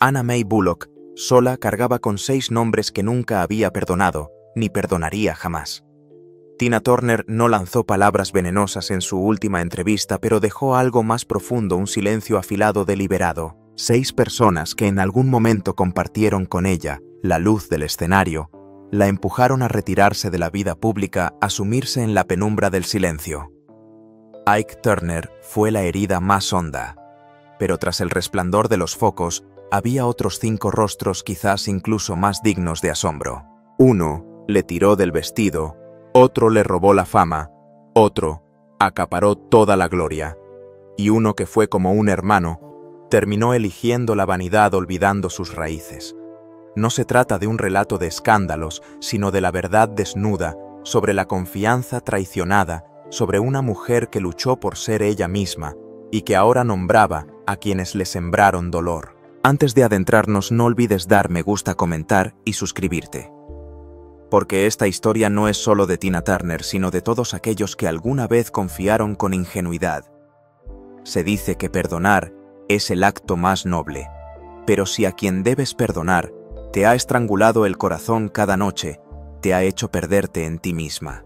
Anna May Bullock, sola, cargaba con 6 nombres que nunca había perdonado, ni perdonaría jamás. Tina Turner no lanzó palabras venenosas en su última entrevista, pero dejó algo más profundo, un silencio afilado deliberado. 6 personas que en algún momento compartieron con ella la luz del escenario, la empujaron a retirarse de la vida pública, a sumirse en la penumbra del silencio. Ike Turner fue la herida más honda, pero tras el resplandor de los focos había otros 5 rostros quizás incluso más dignos de asombro. Uno le tiró del vestido, otro le robó la fama, otro acaparó toda la gloria, y uno que fue como un hermano terminó eligiendo la vanidad olvidando sus raíces. No se trata de un relato de escándalos, sino de la verdad desnuda, sobre la confianza traicionada, sobre una mujer que luchó por ser ella misma y que ahora nombraba a quienes le sembraron dolor. Antes de adentrarnos, no olvides dar me gusta, comentar y suscribirte. Porque esta historia no es solo de Tina Turner, sino de todos aquellos que alguna vez confiaron con ingenuidad. Se dice que perdonar es el acto más noble, pero si a quien debes perdonar te ha estrangulado el corazón cada noche, te ha hecho perderte en ti misma.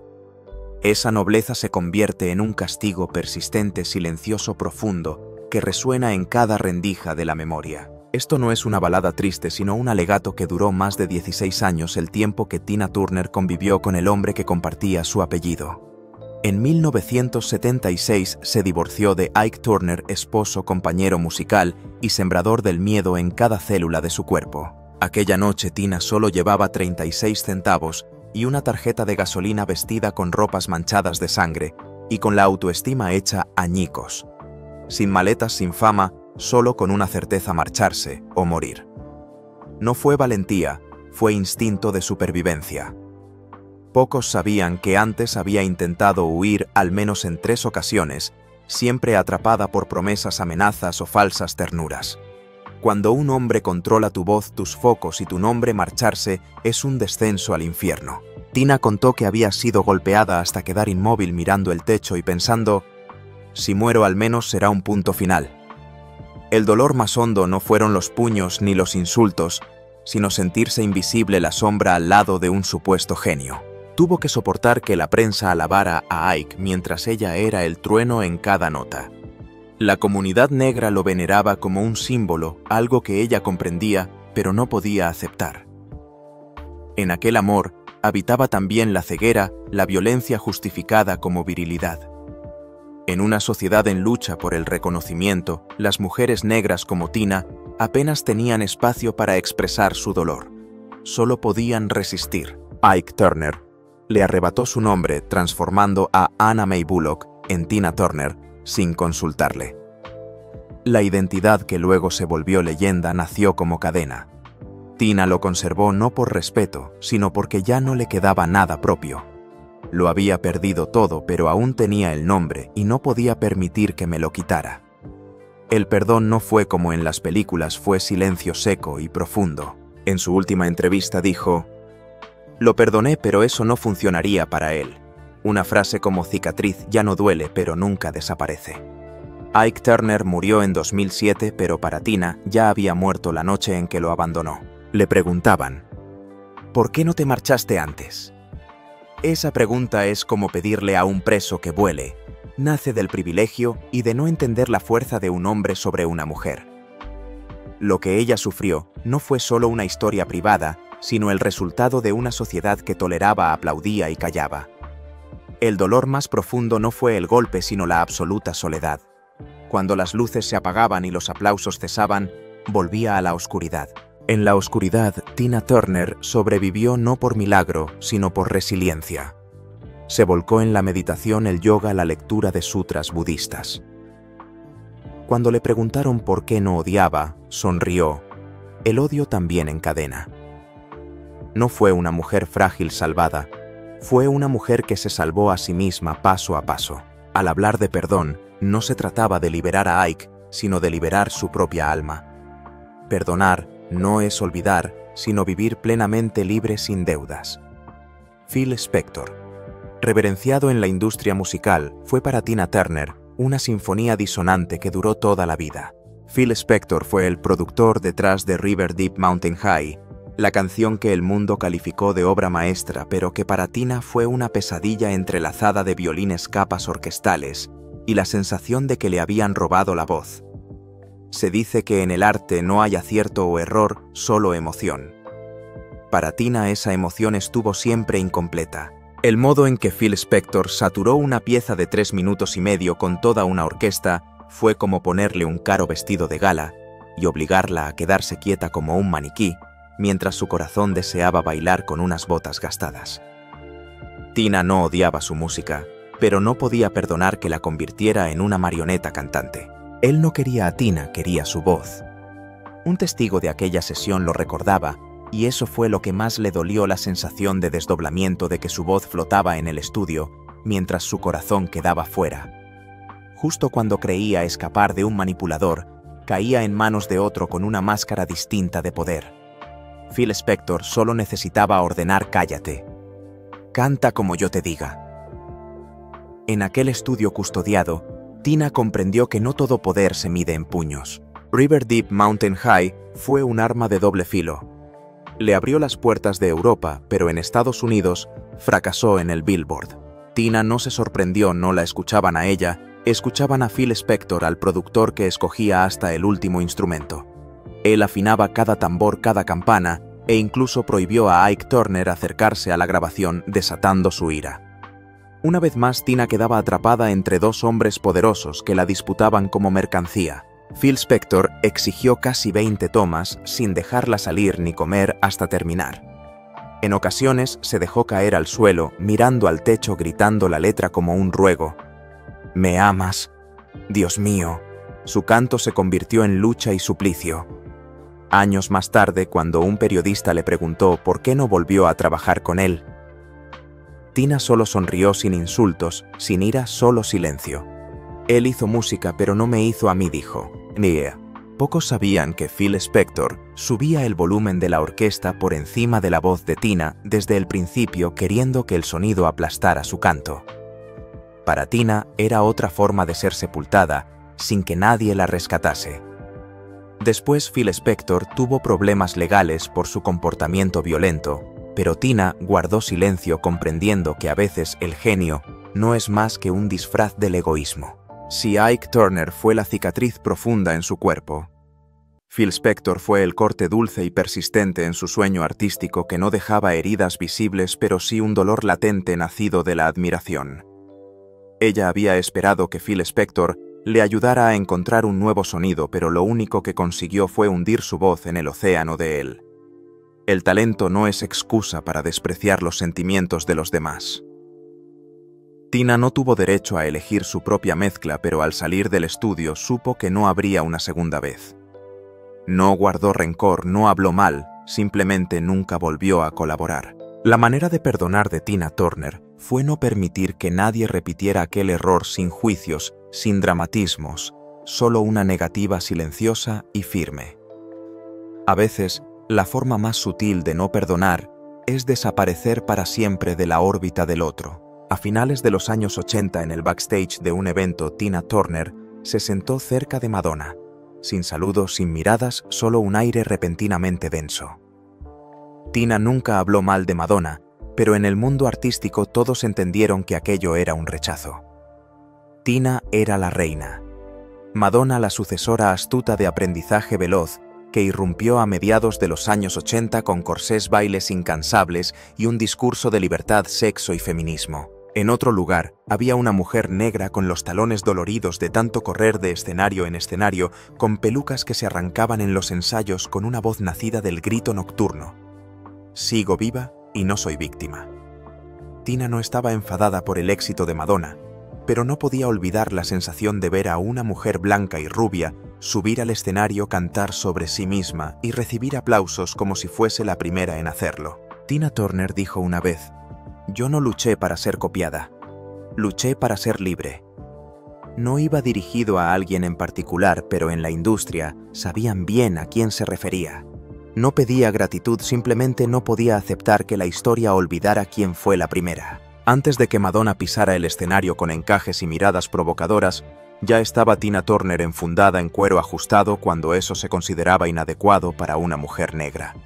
Esa nobleza se convierte en un castigo persistente, silencioso, profundo, que resuena en cada rendija de la memoria. Esto no es una balada triste, sino un alegato que duró más de 16 años, el tiempo que Tina Turner convivió con el hombre que compartía su apellido. En 1976 se divorció de Ike Turner, esposo, compañero musical y sembrador del miedo en cada célula de su cuerpo. Aquella noche Tina solo llevaba 36 centavos y una tarjeta de gasolina, vestida con ropas manchadas de sangre y con la autoestima hecha añicos. Sin maletas, sin fama, solo con una certeza: marcharse o morir. No fue valentía, fue instinto de supervivencia. Pocos sabían que antes había intentado huir al menos en 3 ocasiones, siempre atrapada por promesas, amenazas o falsas ternuras. Cuando un hombre controla tu voz, tus focos y tu nombre, marcharse es un descenso al infierno. Tina contó que había sido golpeada hasta quedar inmóvil mirando el techo y pensando: si muero al menos será un punto final. El dolor más hondo no fueron los puños ni los insultos, sino sentirse invisible, la sombra al lado de un supuesto genio. Tuvo que soportar que la prensa alabara a Ike mientras ella era el trueno en cada nota. La comunidad negra lo veneraba como un símbolo, algo que ella comprendía, pero no podía aceptar. En aquel amor habitaba también la ceguera, la violencia justificada como virilidad. En una sociedad en lucha por el reconocimiento, las mujeres negras como Tina apenas tenían espacio para expresar su dolor. Solo podían resistir. Ike Turner le arrebató su nombre, transformando a Anna May Bullock en Tina Turner, sin consultarle. La identidad que luego se volvió leyenda nació como cadena. Tina lo conservó no por respeto, sino porque ya no le quedaba nada propio. Lo había perdido todo, pero aún tenía el nombre y no podía permitir que me lo quitara. El perdón no fue como en las películas, fue silencio seco y profundo. En su última entrevista dijo: lo perdoné, pero eso no funcionaría para él. Una frase como cicatriz ya no duele, pero nunca desaparece. Ike Turner murió en 2007, pero para Tina ya había muerto la noche en que lo abandonó. Le preguntaban: ¿por qué no te marchaste antes? Esa pregunta es como pedirle a un preso que vuele. Nace del privilegio y de no entender la fuerza de un hombre sobre una mujer. Lo que ella sufrió no fue solo una historia privada, sino el resultado de una sociedad que toleraba, aplaudía y callaba. El dolor más profundo no fue el golpe, sino la absoluta soledad. Cuando las luces se apagaban y los aplausos cesaban, volvía a la oscuridad. En la oscuridad, Tina Turner sobrevivió no por milagro, sino por resiliencia. Se volcó en la meditación, el yoga, la lectura de sutras budistas. Cuando le preguntaron por qué no odiaba, sonrió. El odio también encadena. No fue una mujer frágil salvada, fue una mujer que se salvó a sí misma paso a paso. Al hablar de perdón, no se trataba de liberar a Ike, sino de liberar su propia alma. Perdonar no es olvidar, sino vivir plenamente libre sin deudas. Phil Spector. Reverenciado en la industria musical, fue para Tina Turner una sinfonía disonante que duró toda la vida. Phil Spector fue el productor detrás de River Deep Mountain High, la canción que el mundo calificó de obra maestra, pero que para Tina fue una pesadilla entrelazada de violines capas orquestales y la sensación de que le habían robado la voz. Se dice que en el arte no hay acierto o error, solo emoción. Para Tina esa emoción estuvo siempre incompleta. El modo en que Phil Spector saturó una pieza de 3 minutos y medio con toda una orquesta fue como ponerle un caro vestido de gala y obligarla a quedarse quieta como un maniquí, mientras su corazón deseaba bailar con unas botas gastadas. Tina no odiaba su música, pero no podía perdonar que la convirtiera en una marioneta cantante. Él no quería a Tina, quería su voz. Un testigo de aquella sesión lo recordaba, y eso fue lo que más le dolió, la sensación de desdoblamiento de que su voz flotaba en el estudio, mientras su corazón quedaba fuera. Justo cuando creía escapar de un manipulador, caía en manos de otro con una máscara distinta de poder. Phil Spector solo necesitaba ordenar «cállate. Canta como yo te diga». En aquel estudio custodiado, Tina comprendió que no todo poder se mide en puños. River Deep Mountain High fue un arma de doble filo. Le abrió las puertas de Europa, pero en Estados Unidos fracasó en el Billboard. Tina no se sorprendió, no la escuchaban a ella, escuchaban a Phil Spector, al productor que escogía hasta el último instrumento. Él afinaba cada tambor, cada campana, e incluso prohibió a Ike Turner acercarse a la grabación, desatando su ira. Una vez más, Tina quedaba atrapada entre dos hombres poderosos que la disputaban como mercancía. Phil Spector exigió casi 20 tomas sin dejarla salir ni comer hasta terminar. En ocasiones se dejó caer al suelo, mirando al techo, gritando la letra como un ruego. «¿Me amas? Dios mío». Su canto se convirtió en lucha y suplicio. Años más tarde, cuando un periodista le preguntó por qué no volvió a trabajar con él, Tina solo sonrió, sin insultos, sin ira, solo silencio. «Él hizo música, pero no me hizo a mí», dijo. Pocos sabían que Phil Spector subía el volumen de la orquesta por encima de la voz de Tina desde el principio, queriendo que el sonido aplastara su canto. Para Tina era otra forma de ser sepultada, sin que nadie la rescatase. Después Phil Spector tuvo problemas legales por su comportamiento violento, pero Tina guardó silencio, comprendiendo que a veces el genio no es más que un disfraz del egoísmo. Si Ike Turner fue la cicatriz profunda en su cuerpo, Phil Spector fue el corte dulce y persistente en su sueño artístico, que no dejaba heridas visibles, pero sí un dolor latente nacido de la admiración. Ella había esperado que Phil Spector le ayudara a encontrar un nuevo sonido, pero lo único que consiguió fue hundir su voz en el océano de él. El talento no es excusa para despreciar los sentimientos de los demás. Tina no tuvo derecho a elegir su propia mezcla, pero al salir del estudio supo que no habría una segunda vez. No guardó rencor, no habló mal, simplemente nunca volvió a colaborar. La manera de perdonar de Tina Turner fue no permitir que nadie repitiera aquel error, sin juicios, sin dramatismos, solo una negativa silenciosa y firme. A veces, la forma más sutil de no perdonar es desaparecer para siempre de la órbita del otro. A finales de los años 80, en el backstage de un evento, Tina Turner se sentó cerca de Madonna. Sin saludos, sin miradas, solo un aire repentinamente denso. Tina nunca habló mal de Madonna, pero en el mundo artístico todos entendieron que aquello era un rechazo. Tina era la reina. Madonna la sucesora astuta de aprendizaje veloz, que irrumpió a mediados de los años 80 con corsés, bailes incansables y un discurso de libertad, sexo y feminismo. En otro lugar, había una mujer negra con los talones doloridos de tanto correr de escenario en escenario, con pelucas que se arrancaban en los ensayos, con una voz nacida del grito nocturno. Sigo viva y no soy víctima. Tina no estaba enfadada por el éxito de Madonna, pero no podía olvidar la sensación de ver a una mujer blanca y rubia subir al escenario, cantar sobre sí misma y recibir aplausos como si fuese la primera en hacerlo. Tina Turner dijo una vez: «Yo no luché para ser copiada, luché para ser libre». No iba dirigido a alguien en particular, pero en la industria sabían bien a quién se refería. No pedía gratitud, simplemente no podía aceptar que la historia olvidara quién fue la primera. Antes de que Madonna pisara el escenario con encajes y miradas provocadoras, Ya estaba Tina Turner enfundada en cuero ajustado cuando eso se consideraba inadecuado para una mujer negra.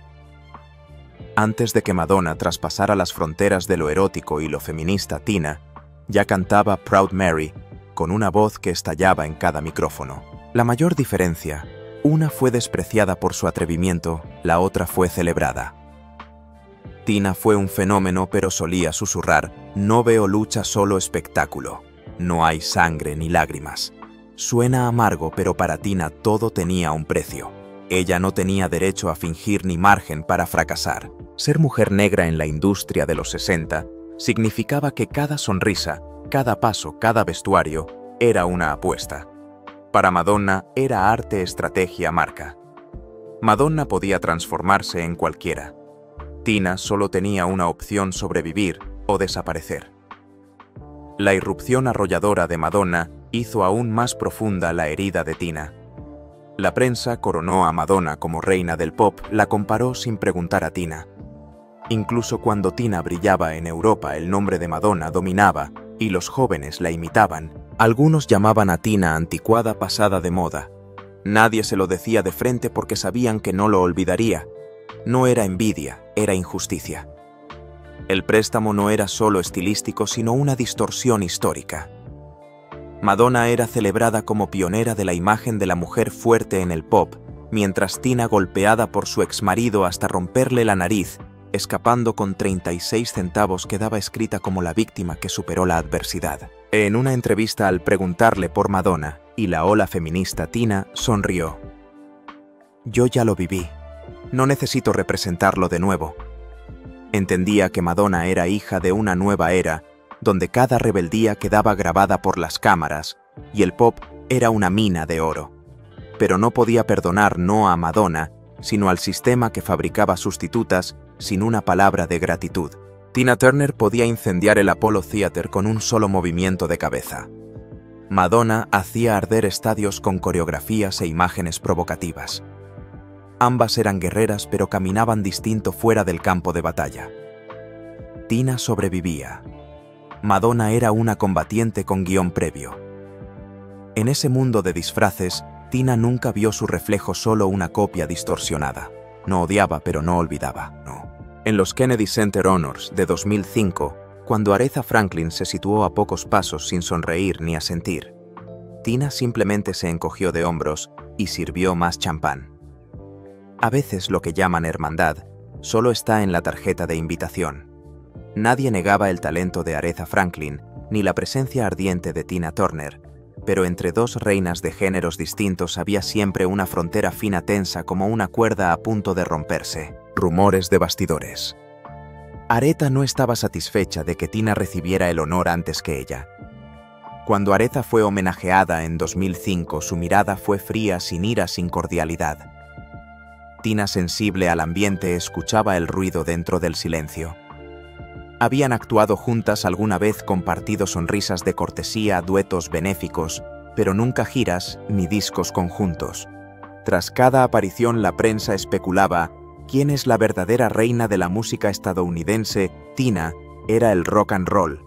Antes de que Madonna traspasara las fronteras de lo erótico y lo feminista, Tina ya cantaba Proud Mary con una voz que estallaba en cada micrófono. La mayor diferencia: una fue despreciada por su atrevimiento, la otra fue celebrada. Tina fue un fenómeno, pero solía susurrar: no veo lucha, solo espectáculo. No hay sangre ni lágrimas. Suena amargo, pero para Tina todo tenía un precio. Ella no tenía derecho a fingir ni margen para fracasar. Ser mujer negra en la industria de los 60 significaba que cada sonrisa, cada paso, cada vestuario era una apuesta. Para Madonna era arte, estrategia, marca. Madonna podía transformarse en cualquiera. Tina solo tenía una opción: sobrevivir o desaparecer. La irrupción arrolladora de Madonna hizo aún más profunda la herida de Tina. La prensa coronó a Madonna como reina del pop, la comparó sin preguntar a Tina. Incluso cuando Tina brillaba en Europa, el nombre de Madonna dominaba y los jóvenes la imitaban. Algunos llamaban a Tina anticuada, pasada de moda. Nadie se lo decía de frente porque sabían que no lo olvidaría. No era envidia, era injusticia. El préstamo no era solo estilístico, sino una distorsión histórica. Madonna era celebrada como pionera de la imagen de la mujer fuerte en el pop, mientras Tina, golpeada por su exmarido hasta romperle la nariz, escapando con 36 centavos, quedaba escrita como la víctima que superó la adversidad. En una entrevista, al preguntarle por Madonna y la ola feminista, Tina sonrió: yo ya lo viví. No necesito representarlo de nuevo. Entendía que Madonna era hija de una nueva era, donde cada rebeldía quedaba grabada por las cámaras, y el pop era una mina de oro. Pero no podía perdonar no a Madonna, sino al sistema que fabricaba sustitutas sin una palabra de gratitud. Tina Turner podía incendiar el Apollo Theater con un solo movimiento de cabeza. Madonna hacía arder estadios con coreografías e imágenes provocativas. Ambas eran guerreras, pero caminaban distinto fuera del campo de batalla. Tina sobrevivía. Madonna era una combatiente con guión previo. En ese mundo de disfraces, Tina nunca vio su reflejo, solo una copia distorsionada. No odiaba, pero no olvidaba, no. En los Kennedy Center Honors de 2005, cuando Aretha Franklin se situó a pocos pasos sin sonreír ni asentir, Tina simplemente se encogió de hombros y sirvió más champán. A veces lo que llaman hermandad solo está en la tarjeta de invitación. Nadie negaba el talento de Aretha Franklin ni la presencia ardiente de Tina Turner, pero entre dos reinas de géneros distintos había siempre una frontera fina, tensa como una cuerda a punto de romperse. Rumores de bastidores. Aretha no estaba satisfecha de que Tina recibiera el honor antes que ella. Cuando Aretha fue homenajeada en 2005, su mirada fue fría, sin ira, sin cordialidad. Tina, sensible al ambiente, escuchaba el ruido dentro del silencio. Habían actuado juntas alguna vez, compartido sonrisas de cortesía, duetos benéficos, pero nunca giras ni discos conjuntos. Tras cada aparición, la prensa especulaba: ¿quién es la verdadera reina de la música estadounidense? Tina era el rock and roll,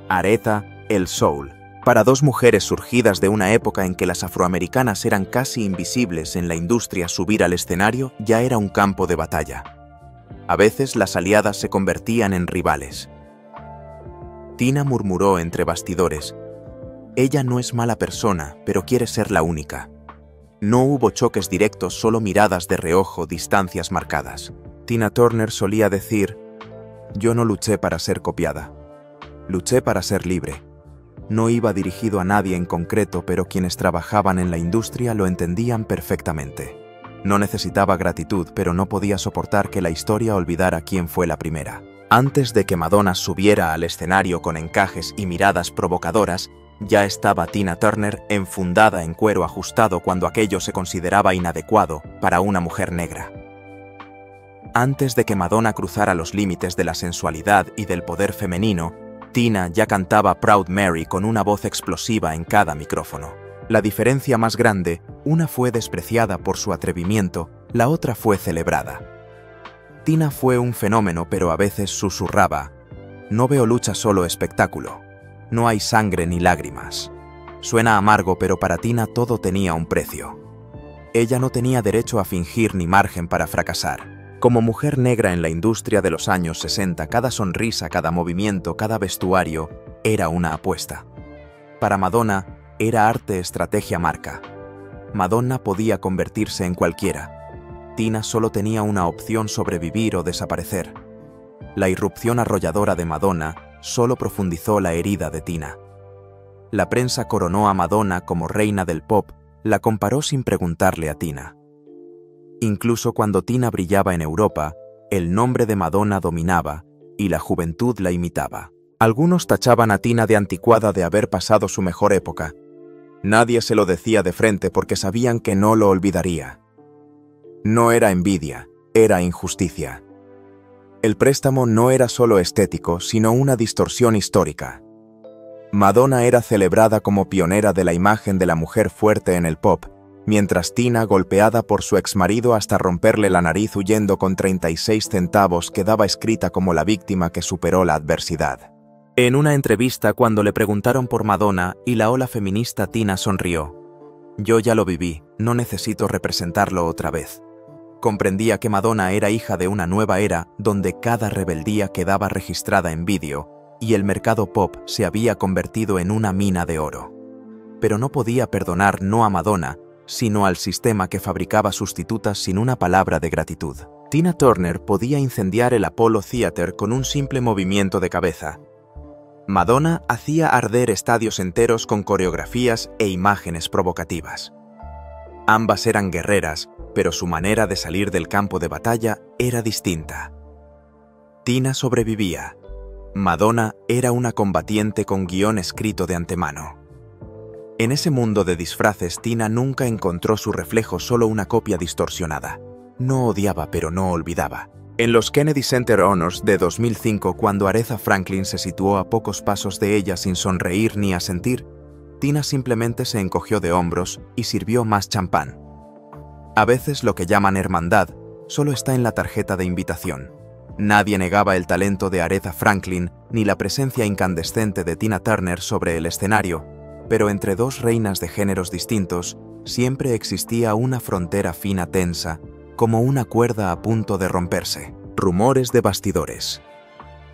Aretha el soul. Para dos mujeres surgidas de una época en que las afroamericanas eran casi invisibles en la industria, subir al escenario ya era un campo de batalla. A veces las aliadas se convertían en rivales. Tina murmuró entre bastidores: ella no es mala persona, pero quiere ser la única. No hubo choques directos, solo miradas de reojo, distancias marcadas. Tina Turner solía decir: yo no luché para ser copiada. Luché para ser libre. No iba dirigido a nadie en concreto, pero quienes trabajaban en la industria lo entendían perfectamente. No necesitaba gratitud, pero no podía soportar que la historia olvidara quién fue la primera. Antes de que Madonna subiera al escenario con encajes y miradas provocadoras, ya estaba Tina Turner enfundada en cuero ajustado cuando aquello se consideraba inadecuado para una mujer negra. Antes de que Madonna cruzara los límites de la sensualidad y del poder femenino, Tina ya cantaba Proud Mary con una voz explosiva en cada micrófono. La diferencia más grande: una fue despreciada por su atrevimiento, la otra fue celebrada. Tina fue un fenómeno, pero a veces susurraba: no veo lucha, solo espectáculo. No hay sangre ni lágrimas. Suena amargo, pero para Tina todo tenía un precio. Ella no tenía derecho a fingir ni margen para fracasar. Como mujer negra en la industria de los años 60, cada sonrisa, cada movimiento, cada vestuario era una apuesta. Para Madonna, era arte, estrategia, marca. Madonna podía convertirse en cualquiera. Tina solo tenía una opción: sobrevivir o desaparecer. La irrupción arrolladora de Madonna solo profundizó la herida de Tina. La prensa coronó a Madonna como reina del pop, la comparó sin preguntarle a Tina. Incluso cuando Tina brillaba en Europa, el nombre de Madonna dominaba y la juventud la imitaba. Algunos tachaban a Tina de anticuada, de haber pasado su mejor época. Nadie se lo decía de frente porque sabían que no lo olvidaría. No era envidia, era injusticia. El préstamo no era solo estético, sino una distorsión histórica. Madonna era celebrada como pionera de la imagen de la mujer fuerte en el pop, mientras Tina, golpeada por su exmarido hasta romperle la nariz huyendo con 36 centavos, quedaba escrita como la víctima que superó la adversidad. En una entrevista, cuando le preguntaron por Madonna y la ola feminista, Tina sonrió. Yo ya lo viví, no necesito representarlo otra vez. Comprendía que Madonna era hija de una nueva era donde cada rebeldía quedaba registrada en vídeo y el mercado pop se había convertido en una mina de oro. Pero no podía perdonar no a Madonna, sino al sistema que fabricaba sustitutas sin una palabra de gratitud. Tina Turner podía incendiar el Apollo Theater con un simple movimiento de cabeza. Madonna hacía arder estadios enteros con coreografías e imágenes provocativas. Ambas eran guerreras, pero su manera de salir del campo de batalla era distinta. Tina sobrevivía. Madonna era una combatiente con guión escrito de antemano. En ese mundo de disfraces, Tina nunca encontró su reflejo, solo una copia distorsionada. No odiaba, pero no olvidaba. En los Kennedy Center Honors de 2005, cuando Aretha Franklin se situó a pocos pasos de ella sin sonreír ni asentir, Tina simplemente se encogió de hombros y sirvió más champán. A veces lo que llaman hermandad solo está en la tarjeta de invitación. Nadie negaba el talento de Aretha Franklin ni la presencia incandescente de Tina Turner sobre el escenario, pero entre dos reinas de géneros distintos siempre existía una frontera fina tensa, como una cuerda a punto de romperse. Rumores de bastidores.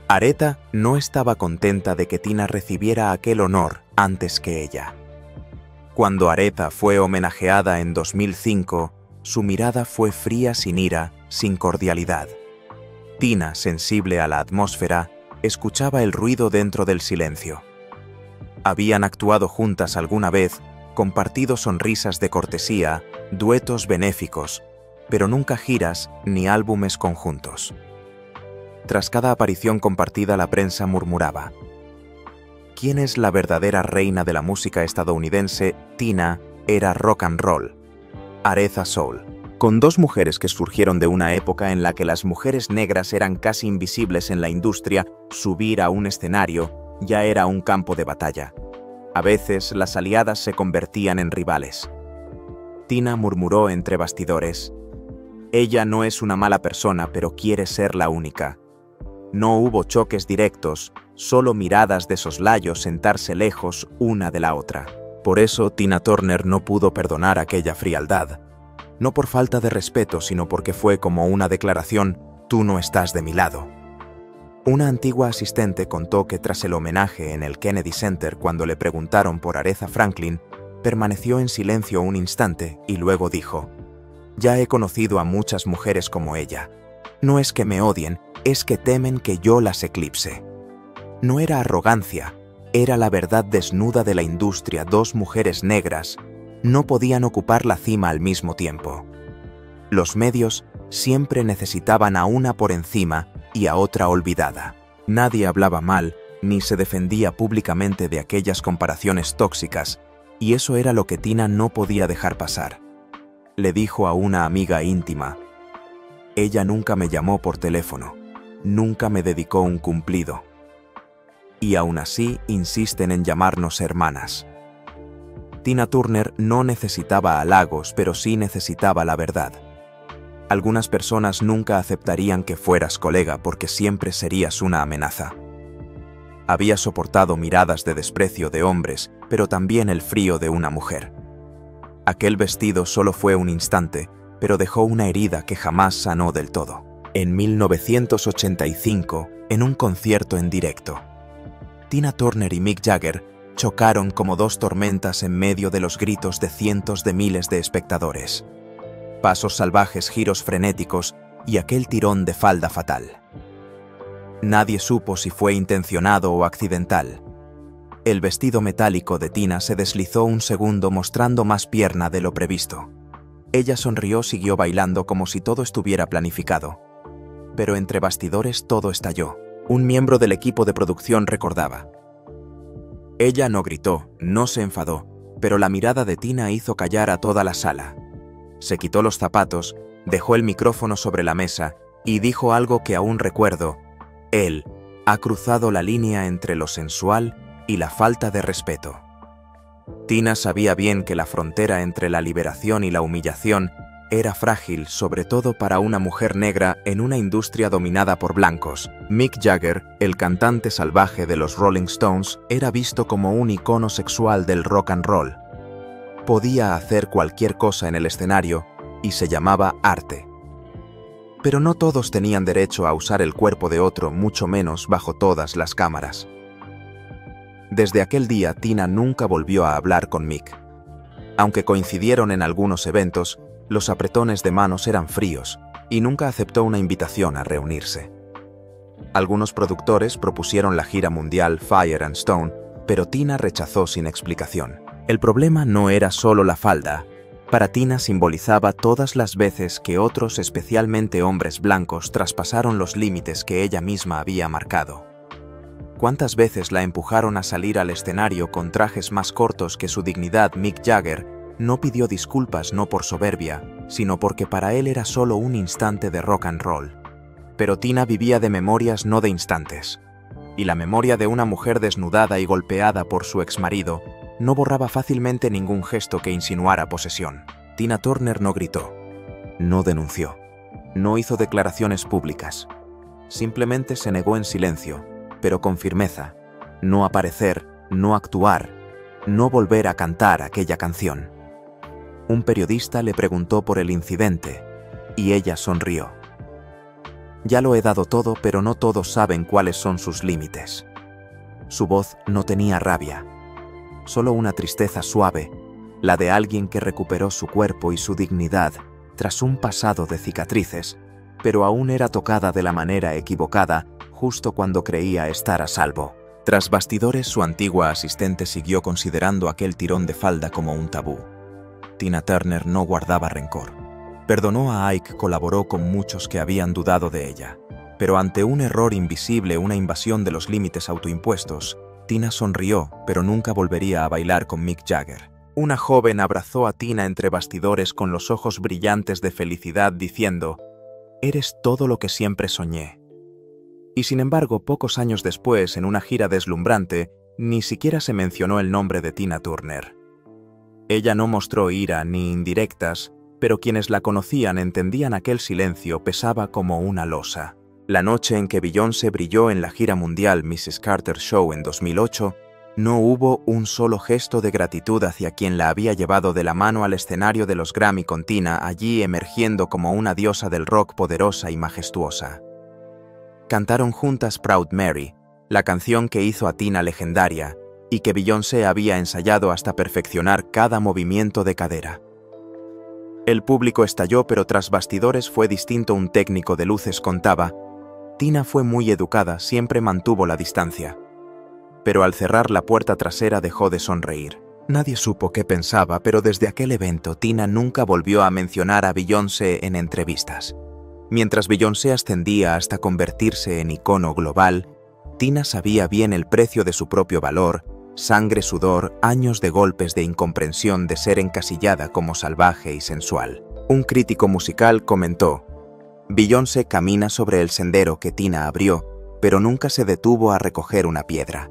Aretha no estaba contenta de que Tina recibiera aquel honor antes que ella. Cuando Aretha fue homenajeada en 2005, su mirada fue fría, sin ira, sin cordialidad. Tina, sensible a la atmósfera, escuchaba el ruido dentro del silencio. Habían actuado juntas alguna vez, compartido sonrisas de cortesía, duetos benéficos, pero nunca giras ni álbumes conjuntos. Tras cada aparición compartida, la prensa murmuraba: ¿quién es la verdadera reina de la música estadounidense? Tina era rock and roll, Aretha soul. Con dos mujeres que surgieron de una época en la que las mujeres negras eran casi invisibles en la industria, subir a un escenario ya era un campo de batalla. A veces las aliadas se convertían en rivales. Tina murmuró entre bastidores: ella no es una mala persona, pero quiere ser la única. No hubo choques directos, solo miradas de soslayo, sentarse lejos una de la otra. Por eso Tina Turner no pudo perdonar aquella frialdad. No por falta de respeto, sino porque fue como una declaración: tú no estás de mi lado. Una antigua asistente contó que tras el homenaje en el Kennedy Center, cuando le preguntaron por Aretha Franklin, permaneció en silencio un instante y luego dijo: ya he conocido a muchas mujeres como ella. No es que me odien, es que temen que yo las eclipse. No era arrogancia, era la verdad desnuda de la industria. Dos mujeres negras no podían ocupar la cima al mismo tiempo. Los medios siempre necesitaban a una por encima y a otra olvidada. Nadie hablaba mal ni se defendía públicamente de aquellas comparaciones tóxicas, y eso era lo que Tina no podía dejar pasar. Le dijo a una amiga íntima: ella nunca me llamó por teléfono, nunca me dedicó un cumplido. Y aún así insisten en llamarnos hermanas. Tina Turner no necesitaba halagos, pero sí necesitaba la verdad. Algunas personas nunca aceptarían que fueras colega porque siempre serías una amenaza. Había soportado miradas de desprecio de hombres pero también el frío de una mujer. Aquel vestido solo fue un instante, pero dejó una herida que jamás sanó del todo. En 1985, en un concierto en directo, Tina Turner y Mick Jagger chocaron como dos tormentas en medio de los gritos de cientos de miles de espectadores. Pasos salvajes, giros frenéticos y aquel tirón de falda fatal. Nadie supo si fue intencionado o accidental. El vestido metálico de Tina se deslizó un segundo mostrando más pierna de lo previsto. Ella sonrió, siguió bailando como si todo estuviera planificado. Pero entre bastidores todo estalló. Un miembro del equipo de producción recordaba: ella no gritó, no se enfadó, pero la mirada de Tina hizo callar a toda la sala. Se quitó los zapatos, dejó el micrófono sobre la mesa y dijo algo que aún recuerdo: él ha cruzado la línea entre lo sensual y la falta de respeto. Tina sabía bien que la frontera entre la liberación y la humillación era frágil, sobre todo para una mujer negra en una industria dominada por blancos. Mick Jagger, el cantante salvaje de los Rolling Stones, era visto como un icono sexual del rock and roll. Podía hacer cualquier cosa en el escenario y se llamaba arte. Pero no todos tenían derecho a usar el cuerpo de otro, mucho menos bajo todas las cámaras. Desde aquel día, Tina nunca volvió a hablar con Mick. Aunque coincidieron en algunos eventos, los apretones de manos eran fríos y nunca aceptó una invitación a reunirse. Algunos productores propusieron la gira mundial Fire and Stone, pero Tina rechazó sin explicación. El problema no era solo la falda. Para Tina simbolizaba todas las veces que otros, especialmente hombres blancos, traspasaron los límites que ella misma había marcado. ¿Cuántas veces la empujaron a salir al escenario con trajes más cortos que su dignidad? Mick Jagger no pidió disculpas no por soberbia, sino porque para él era solo un instante de rock and roll. Pero Tina vivía de memorias, no de instantes. Y la memoria de una mujer desnudada y golpeada por su exmarido no borraba fácilmente ningún gesto que insinuara posesión. Tina Turner no gritó, no denunció, no hizo declaraciones públicas. Simplemente se negó en silencio, pero con firmeza: no aparecer, no actuar, no volver a cantar aquella canción. Un periodista le preguntó por el incidente y ella sonrió. Ya lo he dado todo, pero no todos saben cuáles son sus límites. Su voz no tenía rabia, solo una tristeza suave, la de alguien que recuperó su cuerpo y su dignidad tras un pasado de cicatrices, pero aún era tocada de la manera equivocada justo cuando creía estar a salvo. Tras bastidores, su antigua asistente siguió considerando aquel tirón de falda como un tabú. Tina Turner no guardaba rencor. Perdonó a Ike, colaboró con muchos que habían dudado de ella. Pero ante un error invisible, una invasión de los límites autoimpuestos, Tina sonrió, pero nunca volvería a bailar con Mick Jagger. Una joven abrazó a Tina entre bastidores con los ojos brillantes de felicidad, diciendo: «Eres todo lo que siempre soñé». Y sin embargo, pocos años después, en una gira deslumbrante, ni siquiera se mencionó el nombre de Tina Turner. Ella no mostró ira ni indirectas, pero quienes la conocían entendían aquel silencio pesaba como una losa. La noche en que Beyoncé brilló en la gira mundial Mrs. Carter Show en 2008, no hubo un solo gesto de gratitud hacia quien la había llevado de la mano al escenario de los Grammy, con Tina allí emergiendo como una diosa del rock poderosa y majestuosa. Cantaron juntas Proud Mary, la canción que hizo a Tina legendaria y que Beyoncé había ensayado hasta perfeccionar cada movimiento de cadera. El público estalló, pero tras bastidores fue distinto. Un técnico de luces contaba: «Tina fue muy educada, siempre mantuvo la distancia. Pero al cerrar la puerta trasera dejó de sonreír». Nadie supo qué pensaba, pero desde aquel evento Tina nunca volvió a mencionar a Beyoncé en entrevistas. Mientras Beyoncé ascendía hasta convertirse en icono global, Tina sabía bien el precio de su propio valor: sangre, sudor, años de golpes de incomprensión, de ser encasillada como salvaje y sensual. Un crítico musical comentó: «Beyoncé camina sobre el sendero que Tina abrió, pero nunca se detuvo a recoger una piedra».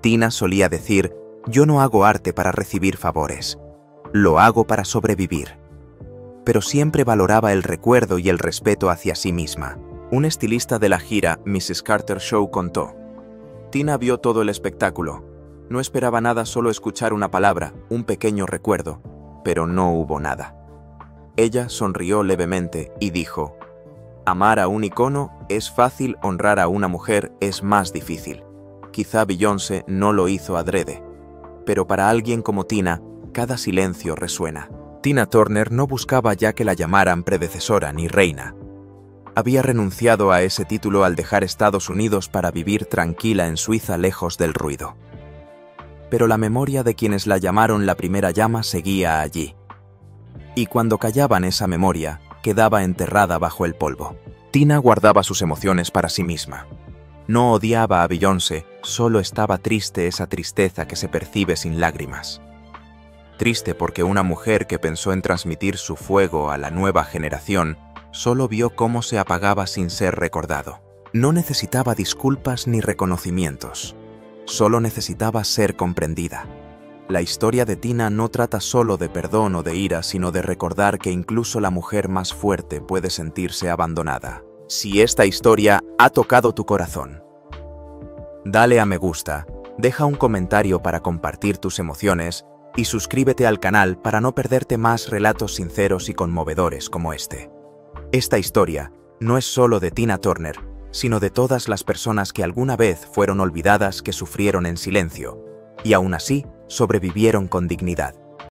Tina solía decir: «Yo no hago arte para recibir favores, lo hago para sobrevivir». Pero siempre valoraba el recuerdo y el respeto hacia sí misma. Un estilista de la gira Mrs. Carter Show contó: «Tina vio todo el espectáculo. No esperaba nada, solo escuchar una palabra, un pequeño recuerdo, pero no hubo nada. Ella sonrió levemente y dijo: amar a un icono es fácil, honrar a una mujer es más difícil. Quizá Beyoncé no lo hizo adrede, pero para alguien como Tina, cada silencio resuena. Tina Turner no buscaba ya que la llamaran predecesora ni reina. Había renunciado a ese título al dejar Estados Unidos para vivir tranquila en Suiza, lejos del ruido. Pero la memoria de quienes la llamaron la primera llama seguía allí. Y cuando callaban, esa memoria quedaba enterrada bajo el polvo. Tina guardaba sus emociones para sí misma. No odiaba a Beyoncé, solo estaba triste, esa tristeza que se percibe sin lágrimas. Triste porque una mujer que pensó en transmitir su fuego a la nueva generación solo vio cómo se apagaba sin ser recordado. No necesitaba disculpas ni reconocimientos, solo necesitaba ser comprendida. La historia de Tina no trata solo de perdón o de ira, sino de recordar que incluso la mujer más fuerte puede sentirse abandonada. Si esta historia ha tocado tu corazón, dale a me gusta, deja un comentario para compartir tus emociones y suscríbete al canal para no perderte más relatos sinceros y conmovedores como este. Esta historia no es solo de Tina Turner, sino de todas las personas que alguna vez fueron olvidadas, que sufrieron en silencio y aún así sobrevivieron con dignidad.